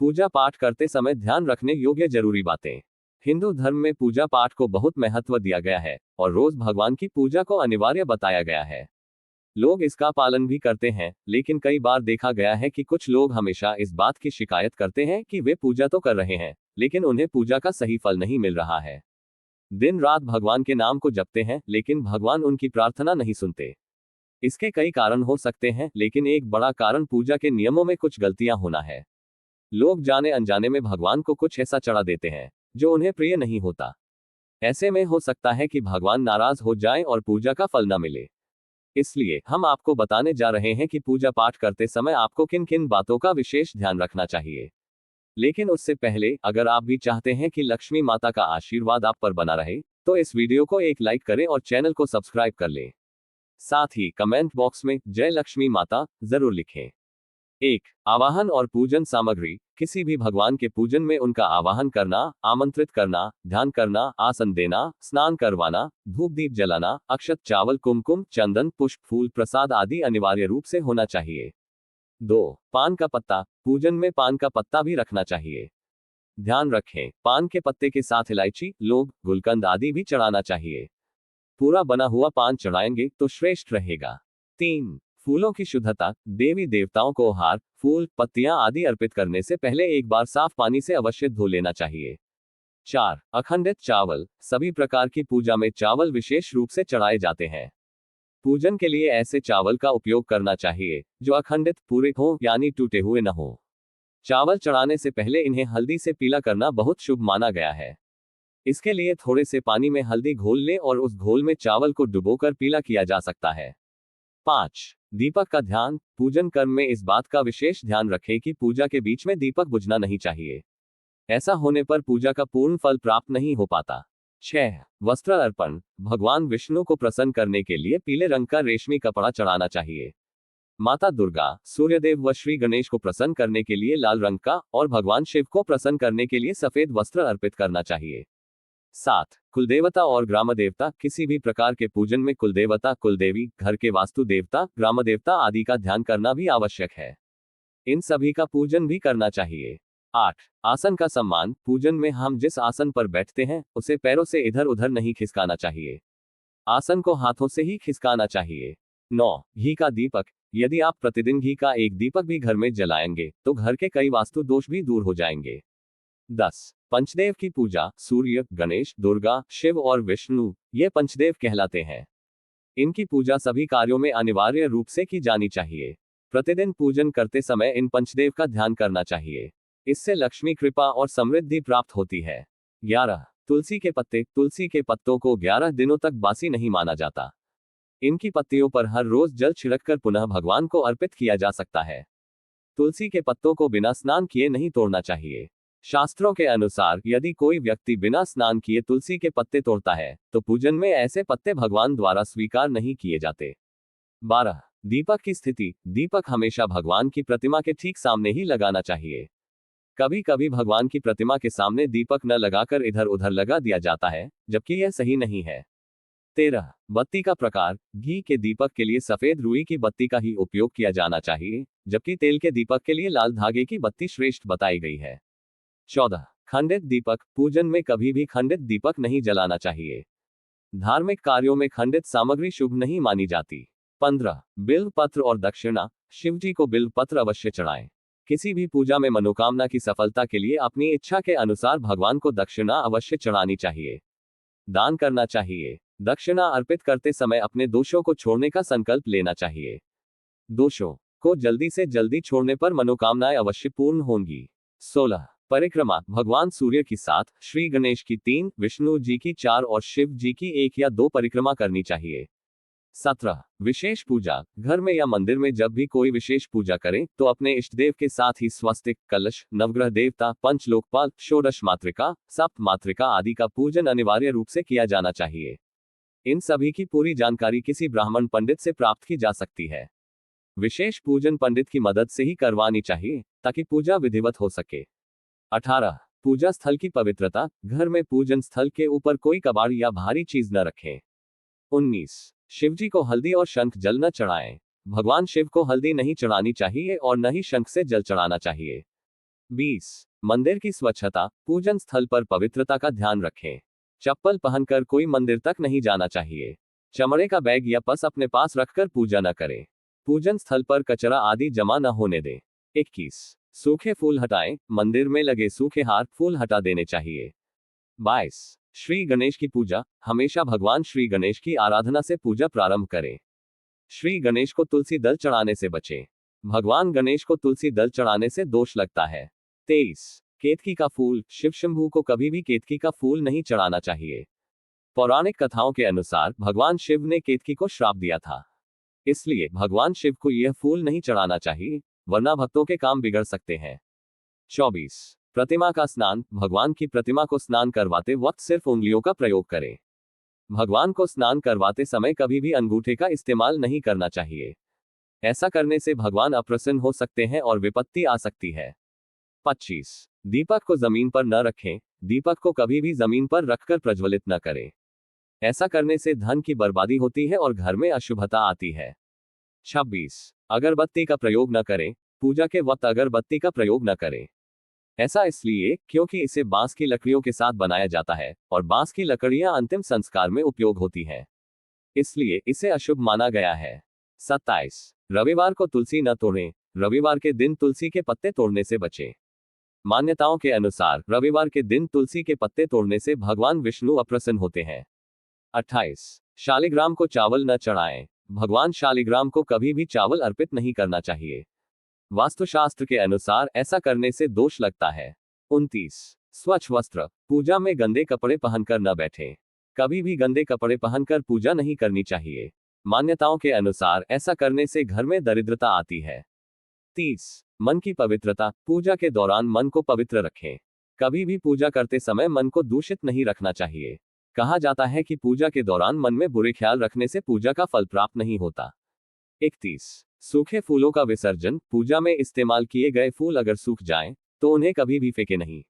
पूजा पाठ करते समय ध्यान रखने योग्य जरूरी बातें। हिंदू धर्म में पूजा पाठ को बहुत महत्व दिया गया है और रोज भगवान की पूजा को अनिवार्य बताया गया है। लोग इसका पालन भी करते हैं, लेकिन कई बार देखा गया है कि कुछ लोग हमेशा इस बात की शिकायत करते हैं कि वे पूजा तो कर रहे हैं, लेकिन उन्हें पूजा का सही फल नहीं मिल रहा है। दिन रात भगवान के नाम को जपते हैं, लेकिन भगवान उनकी प्रार्थना नहीं सुनते। इसके कई कारण हो सकते हैं, लेकिन एक बड़ा कारण पूजा के नियमों में कुछ गलतियां होना है। लोग जाने अनजाने में भगवान को कुछ ऐसा चढ़ा देते हैं जो उन्हें प्रिय नहीं होता। ऐसे में हो सकता है कि भगवान नाराज हो जाएं और पूजा का फल न मिले। इसलिए हम आपको बताने जा रहे हैं कि पूजा पाठ करते समय आपको किन किन बातों का विशेष ध्यान रखना चाहिए। लेकिन उससे पहले, अगर आप भी चाहते हैं कि लक्ष्मी माता का आशीर्वाद आप पर बना रहे, तो इस वीडियो को एक लाइक करें और चैनल को सब्सक्राइब कर लें। साथ ही कमेंट बॉक्स में जय लक्ष्मी माता जरूर लिखें। 1. आवाहन और पूजन सामग्री। किसी भी भगवान के पूजन में उनका आवाहन करना, आमंत्रित करना, ध्यान करना, आसन देना, स्नान करवाना, धूप दीप जलाना, अक्षत, चावल, कुमकुम, चंदन, पुष्प, फूल, प्रसाद आदि अनिवार्य रूप से होना चाहिए। 2. पान का पत्ता। पूजन में पान का पत्ता भी रखना चाहिए। ध्यान रखें, पान के पत्ते के साथ इलायची, लौंग, गुलकंद आदि भी चढ़ाना चाहिए। पूरा बना हुआ पान चढ़ाएंगे तो श्रेष्ठ रहेगा। 3. फूलों की शुद्धता। देवी देवताओं को हार, फूल, पत्तियां आदि अर्पित करने से पहले एक बार साफ पानी से अवश्य धो लेना चाहिए। 4. अखंडित चावल। सभी प्रकार की पूजा में चावल विशेष रूप से चढ़ाए जाते हैं। पूजन के लिए ऐसे चावल का उपयोग करना चाहिए जो अखंडित, पूरे हों, यानी टूटे हुए न हो। चावल चढ़ाने से पहले इन्हें हल्दी से पीला करना बहुत शुभ माना गया है। इसके लिए थोड़े से पानी में हल्दी घोल लें और उस घोल में चावल को डुबोकर पीला किया जा सकता है। 5. दीपक का ध्यान। पूजन कर्म में इस बात का विशेष ध्यान रखें कि पूजा के बीच में दीपक बुझना नहीं चाहिए। ऐसा होने पर पूजा का पूर्ण फल प्राप्त नहीं हो पाता। 6. वस्त्र अर्पण। भगवान विष्णु को प्रसन्न करने के लिए पीले रंग का रेशमी कपड़ा चढ़ाना चाहिए। माता दुर्गा, सूर्यदेव व श्री गणेश को प्रसन्न करने के लिए लाल रंग का और भगवान शिव को प्रसन्न करने के लिए सफेद वस्त्र अर्पित करना चाहिए। 7. कुलदेवता और ग्राम देवता। किसी भी प्रकार के पूजन में कुलदेवता, कुलदेवी, घर के वास्तु देवता, ग्राम देवता आदि का ध्यान करना भी आवश्यक है। इन सभी का पूजन भी करना चाहिए। 8. आसन का सम्मान। पूजन में हम जिस आसन पर बैठते हैं उसे पैरों से इधर उधर नहीं खिसकाना चाहिए। आसन को हाथों से ही खिसकाना चाहिए। 9. घी का दीपक। यदि आप प्रतिदिन घी का एक दीपक भी घर में जलाएंगे तो घर के कई वास्तु दोष भी दूर हो जाएंगे। 10. पंचदेव की पूजा। सूर्य, गणेश, दुर्गा, शिव और विष्णु, ये पंचदेव कहलाते हैं। इनकी पूजा सभी कार्यों में अनिवार्य रूप से की जानी चाहिए। प्रतिदिन पूजन करते समय इन पंचदेव का ध्यान करना चाहिए। इससे लक्ष्मी कृपा और समृद्धि प्राप्त होती है। 11. तुलसी के पत्ते। तुलसी के पत्तों को 11 दिनों तक बासी नहीं माना जाता। इनकी पत्तियों पर हर रोज जल छिड़ककर पुनः भगवान को अर्पित किया जा सकता है। तुलसी के पत्तों को बिना स्नान किए नहीं तोड़ना चाहिए। शास्त्रों के अनुसार यदि कोई व्यक्ति बिना स्नान किए तुलसी के पत्ते तोड़ता है तो पूजन में ऐसे पत्ते भगवान द्वारा स्वीकार नहीं किए जाते। 12. दीपक की स्थिति। दीपक हमेशा भगवान की प्रतिमा के ठीक सामने ही लगाना चाहिए। कभी कभी भगवान की प्रतिमा के सामने दीपक न लगाकर इधर उधर लगा दिया जाता है, जबकि यह सही नहीं है। 13. बत्ती का प्रकार। घी के दीपक के लिए सफेद रुई की बत्ती का ही उपयोग किया जाना चाहिए, जबकि तेल के दीपक के लिए लाल धागे की बत्ती श्रेष्ठ बताई गई है। 14. खंडित दीपक। पूजन में कभी भी खंडित दीपक नहीं जलाना चाहिए। धार्मिक कार्यों में खंडित सामग्री शुभ नहीं मानी जाती। 15. बिल्व पत्र और दक्षिणा। शिवजी को बिल्व पत्र अवश्य चढ़ाएं। किसी भी पूजा में मनोकामना की सफलता के लिए अपनी इच्छा के अनुसार भगवान को दक्षिणा अवश्य चढ़ानी चाहिए। दान करना चाहिए। दक्षिणा अर्पित करते समय अपने दोषों को छोड़ने का संकल्प लेना चाहिए। दोषों को जल्दी से जल्दी छोड़ने पर मनोकामनाएं अवश्य पूर्ण होंगी। 16. परिक्रमा। भगवान सूर्य की 7, श्री गणेश की 3, विष्णु जी की 4 और शिव जी की 1 या 2 परिक्रमा करनी चाहिए। 17. विशेष पूजा। घर में या मंदिर में जब भी कोई विशेष पूजा करें तो अपने इष्टदेव के साथ ही स्वस्तिक, कलश, नवग्रह देवता, पंचलोकपाल, षोडश मातृका, सप्त मातृका आदि का पूजन अनिवार्य रूप से किया जाना चाहिए। इन सभी की पूरी जानकारी किसी ब्राह्मण पंडित से प्राप्त की जा सकती है। विशेष पूजन पंडित की मदद से ही करवानी चाहिए ताकि पूजा विधिवत हो सके। 18. पूजा स्थल की पवित्रता। घर में पूजन स्थल के ऊपर कोई कबाड़ या भारी चीज न रखें। 19. शिवजी को हल्दी और शंख जल न चढ़ाएं। भगवान शिव को हल्दी नहीं चढ़ानी चाहिए और न ही शंख से जल चढ़ाना चाहिए। 20 मंदिर की स्वच्छता, पूजन स्थल पर पवित्रता का ध्यान रखें। चप्पल पहनकर कोई मंदिर तक नहीं जाना चाहिए। चमड़े का बैग या पर्स अपने पास रखकर पूजा न करें। पूजन स्थल पर कचरा आदि जमा न होने दें। 21 सूखे फूल हटाएं, मंदिर में लगे सूखे हार फूल हटा देने चाहिए। 22 श्री गणेश की पूजा, हमेशा भगवान श्री गणेश की आराधना से पूजा प्रारंभ करें। श्री गणेश को तुलसी दल चढ़ाने से बचें। भगवान गणेश को तुलसी दल चढ़ाने से दोष लगता है। 23 केतकी का फूल, शिव शंभू को कभी भी केतकी का फूल नहीं चढ़ाना चाहिए। पौराणिक कथाओं के अनुसार भगवान शिव ने केतकी को श्राप दिया था, इसलिए भगवान शिव को यह फूल नहीं चढ़ाना चाहिए, वरना भक्तों के काम बिगड़ सकते हैं। 24 प्रतिमा का स्नान, भगवान की प्रतिमा को स्नान करवाते वक्त सिर्फ उंगलियों का प्रयोग करें। भगवान को स्नान करवाते समय कभी भी अंगूठे का इस्तेमाल नहीं करना चाहिए। ऐसा करने से भगवान अप्रसन्न हो सकते हैं और विपत्ति आ सकती है। 25 दीपक को जमीन पर न रखें, दीपक को कभी भी जमीन पर रखकर प्रज्वलित न करें। ऐसा करने से धन की बर्बादी होती है और घर में अशुभता आती है। 26 अगरबत्ती का प्रयोग न करें, पूजा के वक्त अगरबत्ती का प्रयोग न करें। ऐसा इसलिए क्योंकि इसे बांस की लकड़ियों के साथ बनाया जाता है और बांस की लकड़ियां अंतिम संस्कार में उपयोग होती हैं, इसलिए इसे अशुभ माना गया है। 27 रविवार को तुलसी न तोड़ें, रविवार के दिन तुलसी के पत्ते तोड़ने से बचें। मान्यताओं के अनुसार रविवार के दिन तुलसी के पत्ते तोड़ने से भगवान विष्णु अप्रसन्न होते हैं। 28 शालिग्राम को चावल न चढ़ाएं, भगवान शालिग्राम को कभी भी चावल अर्पित नहीं करना चाहिए। वास्तुशास्त्र के अनुसार ऐसा करने से दोष लगता है। 29 स्वच्छ वस्त्र, पूजा में गंदे कपड़े पहनकर न बैठें। कभी भी गंदे कपड़े पहनकर पूजा नहीं करनी चाहिए। मान्यताओं के अनुसार ऐसा करने से घर में दरिद्रता आती है। 30 मन की पवित्रता, पूजा के दौरान मन को पवित्र रखें। कभी भी पूजा करते समय मन को दूषित नहीं रखना चाहिए। कहा जाता है कि पूजा के दौरान मन में बुरे ख्याल रखने से पूजा का फल प्राप्त नहीं होता। 31 सूखे फूलों का विसर्जन, पूजा में इस्तेमाल किए गए फूल अगर सूख जाएं, तो उन्हें कभी भी फेंके नहीं।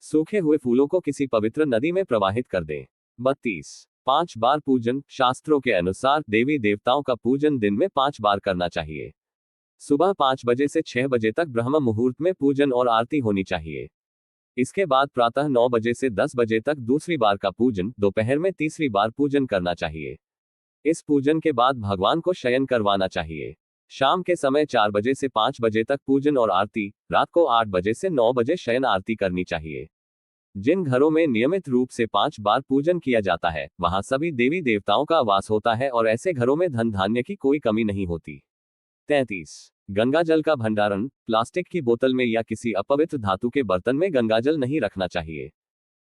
सूखे हुए फूलों को किसी पवित्र नदी में प्रवाहित कर दें। 32 5 बार पूजन, शास्त्रों के अनुसार देवी देवताओं का पूजन दिन में 5 बार करना चाहिए। सुबह 5 बजे से 6 बजे तक ब्रह्म मुहूर्त में पूजन और आरती होनी चाहिए। इसके बाद प्रातः 9 बजे से 10 बजे तक दूसरी बार का पूजन, दोपहर में तीसरी बार पूजन करना चाहिए। इस पूजन के बाद भगवान को शयन करवाना चाहिए। शाम के समय 4 बजे से 5 बजे तक पूजन और आरती, रात को 8 बजे से 9 बजे शयन आरती करनी चाहिए। जिन घरों में नियमित रूप से 5 बार पूजन किया जाता है, वहां सभी देवी देवताओं का वास होता है और ऐसे घरों में धन धान्य की कोई कमी नहीं होती। 33 गंगाजल का भंडारण, प्लास्टिक की बोतल में या किसी अपवित्र धातु के बर्तन में गंगाजल नहीं रखना चाहिए।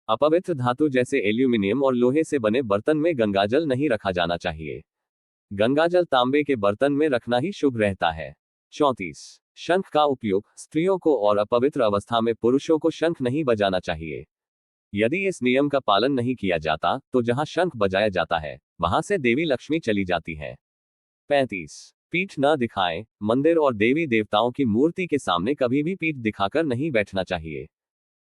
अपवित्र धातु जैसे एल्यूमिनियम और लोहे से बने बर्तन में गंगाजल नहीं रखा जाना चाहिए। गंगाजल तांबे के बर्तन में रखना ही शुभ रहता है। 34 शंख का उपयोग, स्त्रियों को और अपवित्र अवस्था में पुरुषों को शंख नहीं बजाना चाहिए। यदि इस नियम का पालन नहीं किया जाता तो जहां शंख बजाया जाता है, वहां से देवी लक्ष्मी चली जाती है। 35 पीठ न दिखाएं, मंदिर और देवी देवताओं की मूर्ति के सामने कभी भी पीठ दिखाकर नहीं बैठना चाहिए।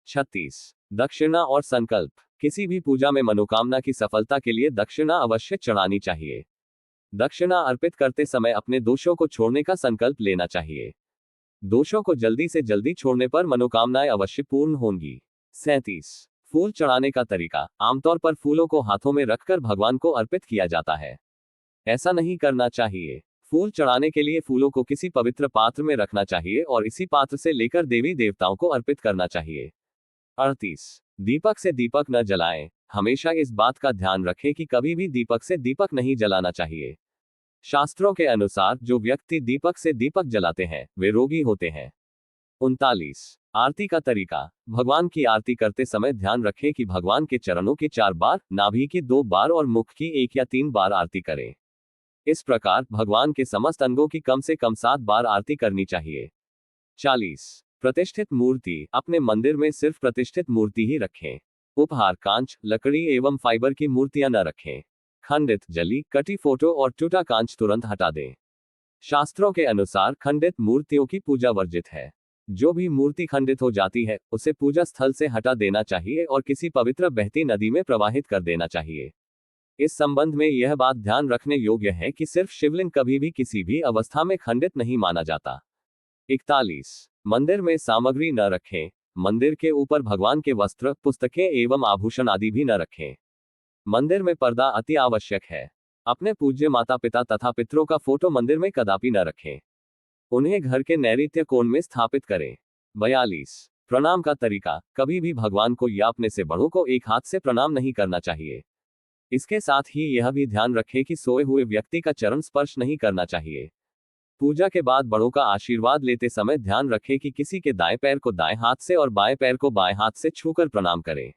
36 दक्षिणा और संकल्प, किसी भी पूजा में मनोकामना की सफलता के लिए दक्षिणा अवश्य चढ़ानी चाहिए। दक्षिणा अर्पित करते समय अपने दोषों को छोड़ने का संकल्प लेना चाहिए। दोषों को जल्दी से जल्दी छोड़ने पर मनोकामनाएं अवश्य पूर्ण होंगी। 37 फूल चढ़ाने का तरीका, आमतौर पर फूलों को हाथों में रखकर भगवान को अर्पित किया जाता है। ऐसा नहीं करना चाहिए। फूल चढ़ाने के लिए फूलों को किसी पवित्र पात्र में रखना चाहिए और इसी पात्र से लेकर देवी देवताओं को अर्पित करना चाहिए। 38 दीपक से दीपक न जलाएं, हमेशा इस बात का ध्यान रखें कि कभी भी दीपक से दीपक नहीं जलाना चाहिए। शास्त्रों के अनुसार जो व्यक्ति दीपक से दीपक जलाते हैं, वे रोगी होते हैं। 39 आरती का तरीका, भगवान की आरती करते समय ध्यान रखें कि भगवान के चरणों की 4 बार, नाभि की 2 बार और मुख की 1 या 3 बार आरती करें। इस प्रकार भगवान के समस्त अंगों की कम से कम 7 बार आरती करनी चाहिए। 40 प्रतिष्ठित मूर्ति, अपने मंदिर में सिर्फ प्रतिष्ठित मूर्ति ही रखें। उपहार कांच, लकड़ी एवं फाइबर की मूर्तियां न रखें। खंडित, जली, कटी फोटो और टूटा कांच तुरंत हटा दें। शास्त्रों के अनुसार खंडित मूर्तियों की पूजा वर्जित है। जो भी मूर्ति खंडित हो जाती है, उसे पूजा स्थल से हटा देना चाहिए और किसी पवित्र बहती नदी में प्रवाहित कर देना चाहिए। इस संबंध में यह बात ध्यान रखने योग्य है कि सिर्फ शिवलिंग कभी भी किसी भी अवस्था में खंडित नहीं माना जाता। 41। मंदिर में सामग्री न रखें। मंदिर के ऊपर भगवान के वस्त्र, पुस्तकें एवं आभूषण आदि भी न रखें। मंदिर में पर्दा अति आवश्यक है। अपने पूज्य माता पिता तथा पितरों का फोटो मंदिर में कदापि न रखें। उन्हें घर के नैऋत्य कोण में स्थापित करें। 42। प्रणाम का तरीका। कभी भी भगवान को या अपने से बड़ों को एक हाथ से प्रणाम नहीं करना चाहिए। इसके साथ ही यह भी ध्यान रखें कि सोए हुए व्यक्ति का चरण स्पर्श नहीं करना चाहिए। पूजा के बाद बड़ों का आशीर्वाद लेते समय ध्यान रखें कि किसी के दाएं पैर को दाएं हाथ से और बाएं पैर को बाएं हाथ से छूकर प्रणाम करें।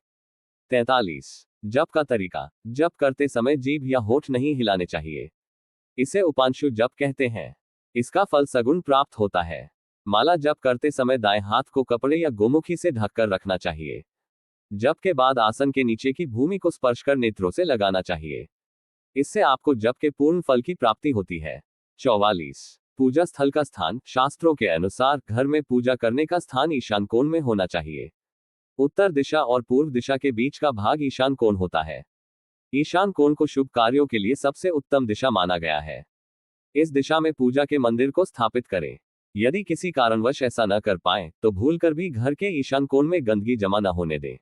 43। जप का तरीका। जप करते समय जीभ या होठ नहीं हिलाने चाहिए। इसे उपांशु जप कहते हैं। इसका फल सगुण प्राप्त होता है। माला जप करते समय दाएं हाथ को कपड़े या गोमुखी से ढककर रखना चाहिए। जप के बाद आसन के नीचे की भूमि को स्पर्श कर नेत्रों से लगाना चाहिए। इससे आपको जप के पूर्ण फल की प्राप्ति होती है। 44। पूजा स्थल का स्थान। शास्त्रों के अनुसार घर में पूजा करने का स्थान ईशान कोण में होना चाहिए। उत्तर दिशा और पूर्व दिशा के बीच का भाग ईशान कोण होता है। ईशान कोण को शुभ कार्यों के लिए सबसे उत्तम दिशा माना गया है। इस दिशा में पूजा के मंदिर को स्थापित करें। यदि किसी कारणवश ऐसा न कर पाए तो भूलकर भी घर के ईशान कोण में गंदगी जमा न होने दें।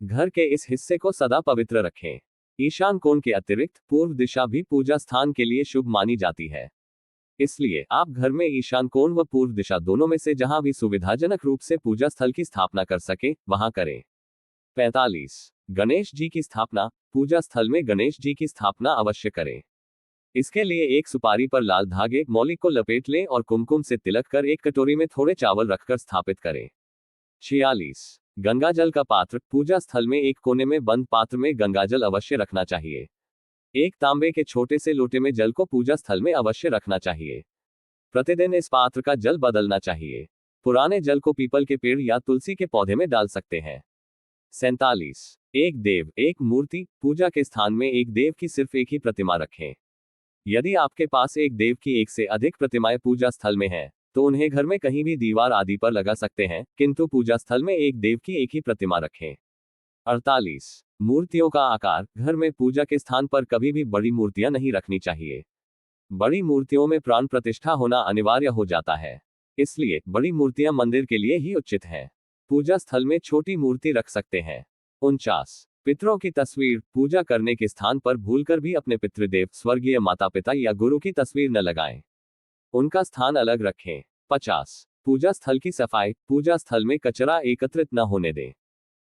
घर के इस हिस्से को सदा पवित्र रखें। ईशान कोण के अतिरिक्त पूर्व दिशा भी पूजा स्थान के लिए शुभ मानी जाती है। इसलिए आप घर में ईशान कोण व पूर्व दिशा दोनों में से जहां भी सुविधाजनक रूप से पूजा स्थल की स्थापना कर सके वहां करें। 45। गणेश जी की स्थापना। पूजा स्थल में गणेश जी की स्थापना अवश्य करें। इसके लिए एक सुपारी पर लाल धागे मौलिक को लपेट लें और कुमकुम से तिलक कर एक कटोरी में थोड़े चावल रखकर स्थापित करें। 46। गंगाजल का पात्र। पूजा स्थल में एक कोने में बंद पात्र में गंगाजल अवश्य रखना चाहिए। एक तांबे के छोटे से लोटे में जल को पूजा स्थल में अवश्य रखना चाहिए। प्रतिदिन इस पात्र का जल बदलना चाहिए। पुराने जल को पीपल के पेड़ या तुलसी के पौधे में डाल सकते हैं। 47। एक देव एक मूर्ति। पूजा के स्थान में एक देव की सिर्फ एक ही प्रतिमा रखें। यदि आपके पास एक देव की एक से अधिक प्रतिमाएं पूजा स्थल में हैं, तो उन्हें घर में कहीं भी दीवार आदि पर लगा सकते हैं, किंतु पूजा स्थल में एक देव की एक ही प्रतिमा रखें। 48। मूर्तियों का आकार। घर में पूजा के स्थान पर कभी भी बड़ी मूर्तियां नहीं रखनी चाहिए। बड़ी मूर्तियों में प्राण प्रतिष्ठा होना अनिवार्य हो जाता है। इसलिए बड़ी मूर्तियां मंदिर के लिए ही उचित हैं। पूजा स्थल में छोटी मूर्ति रख सकते हैं। 49। पितरों की तस्वीर। पूजा करने के स्थान पर भूलकर भी अपने पितृदेव, स्वर्गीय माता पिता या गुरु की तस्वीर न लगाएं। उनका स्थान अलग रखें। 50। पूजा स्थल की सफाई। पूजा स्थल में कचरा एकत्रित न होने दें।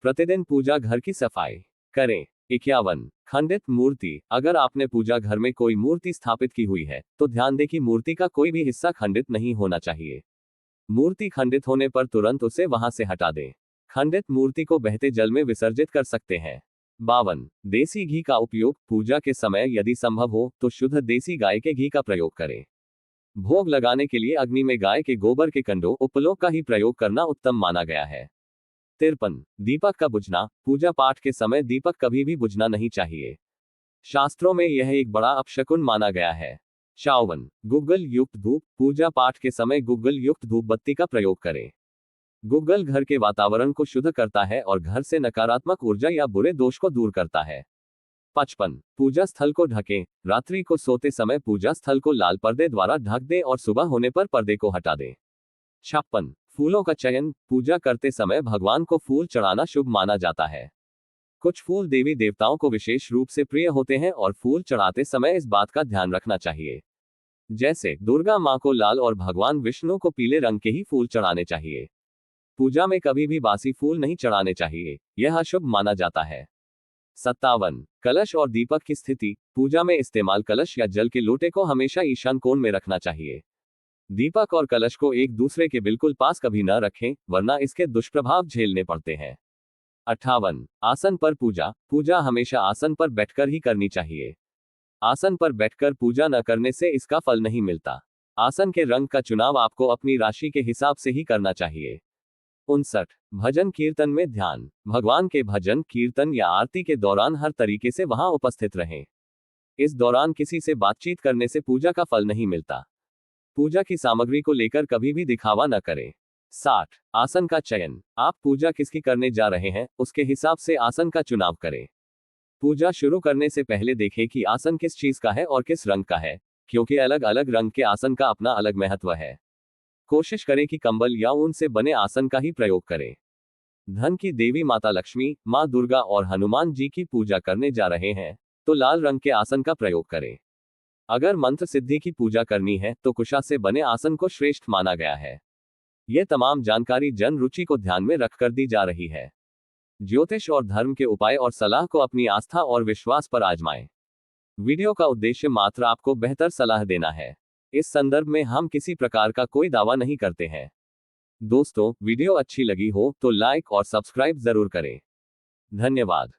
प्रतिदिन पूजा घर की सफाई करें। 51। खंडित मूर्ति। अगर आपने पूजा घर में कोई मूर्ति स्थापित की हुई है तो ध्यान दें कि मूर्ति का कोई भी हिस्सा खंडित नहीं होना चाहिए। मूर्ति खंडित होने पर तुरंत उसे वहां से हटा दें। खंडित मूर्ति को बहते जल में विसर्जित कर सकते हैं। 52। देसी घी का उपयोग। पूजा के समय यदि संभव हो तो शुद्ध देसी गाय के घी का प्रयोग करें। भोग लगाने के लिए अग्नि में गाय के गोबर के कंडों उपलों का ही प्रयोग करना उत्तम माना गया है। 53। दीपक का बुझना। पूजा पाठ के समय दीपक कभी भी बुझना नहीं चाहिए। शास्त्रों में यह एक बड़ा अपशकुन माना गया है। 54। गुग्गल युक्त धूप। पूजा पाठ के समय गुग्गल युक्त धूप बत्ती का प्रयोग करें। गुग्गल घर के वातावरण को शुद्ध करता है और घर से नकारात्मक ऊर्जा या बुरे दोष को दूर करता है। 55। पूजा स्थल को ढकें। रात्रि को सोते समय पूजा स्थल को लाल पर्दे द्वारा ढक दें और सुबह होने पर पर्दे को हटा दें। 56। फूलों का चयन। पूजा करते समय भगवान को फूल चढ़ाना शुभ माना जाता है। कुछ फूल देवी देवताओं को विशेष रूप से प्रिय होते हैं और फूल चढ़ाते समय इस बात का ध्यान रखना चाहिए। जैसे दुर्गा मां को लाल और भगवान विष्णु को पीले रंग के ही फूल चढ़ाने चाहिए। पूजा में कभी भी बासी फूल नहीं चढ़ाने चाहिए, यह अशुभ माना जाता है। 57। कलश और दीपक की स्थिति। पूजा में इस्तेमाल कलश या जल के लोटे को हमेशा ईशान कोण में रखना चाहिए। दीपक और कलश को एक दूसरे के बिल्कुल पास कभी न रखें, वरना इसके दुष्प्रभाव झेलने पड़ते हैं। 58। आसन पर पूजा। पूजा हमेशा आसन पर बैठकर ही करनी चाहिए। आसन पर बैठकर पूजा न करने से इसका फल नहीं मिलता। आसन के रंग का चुनाव आपको अपनी राशि के हिसाब से ही करना चाहिए। 59। भजन कीर्तन में ध्यान। भगवान के भजन कीर्तन या आरती के दौरान हर तरीके से वहां उपस्थित रहें। इस दौरान किसी से बातचीत करने से पूजा का फल नहीं मिलता। पूजा की सामग्री को लेकर कभी भी दिखावा न करें। 60। आसन का चयन। आप पूजा किसकी करने जा रहे हैं उसके हिसाब से आसन का चुनाव करें। पूजा शुरू करने से पहले देखें कि आसन किस चीज का है और किस रंग का है, क्योंकि अलग अलग रंग के आसन का अपना अलग महत्व है। कोशिश करें कि कंबल या ऊन से बने आसन का ही प्रयोग करें। धन की देवी माता लक्ष्मी, माँ दुर्गा और हनुमान जी की पूजा करने जा रहे हैं तो लाल रंग के आसन का प्रयोग करें। अगर मंत्र सिद्धि की पूजा करनी है तो कुशा से बने आसन को श्रेष्ठ माना गया है। यह तमाम जानकारी जन रुचि को ध्यान में रखकर दी जा रही है। ज्योतिष और धर्म के उपाय और सलाह को अपनी आस्था और विश्वास पर आजमाएं। वीडियो का उद्देश्य मात्र आपको बेहतर सलाह देना है। इस संदर्भ में हम किसी प्रकार का कोई दावा नहीं करते हैं। दोस्तों, वीडियो अच्छी लगी हो तो लाइक और सब्सक्राइब जरूर करें। धन्यवाद।